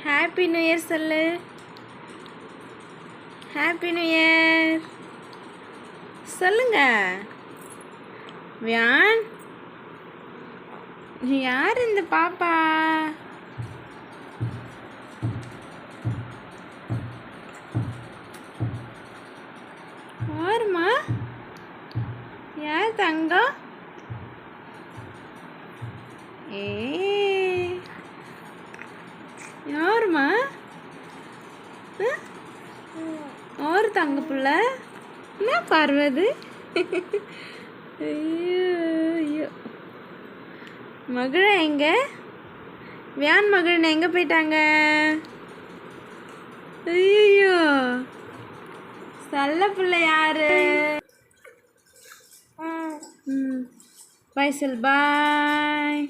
Happy new year சொல்லு. Happy new year சொல்லுங்க. வியான், யார் இந்த பாப்பா? யாருமா? யார் தங்கம்? ஏ யாருமா? ஒரு தங்க புள்ள என்ன பார்வது? ஐயோ ஐயோ. மகிழ எங்க? வியான் மகிழன் எங்கே போயிட்டாங்க? ஐயோ செல்ல பிள்ளை யாரு? பாய் சொல். பாய்.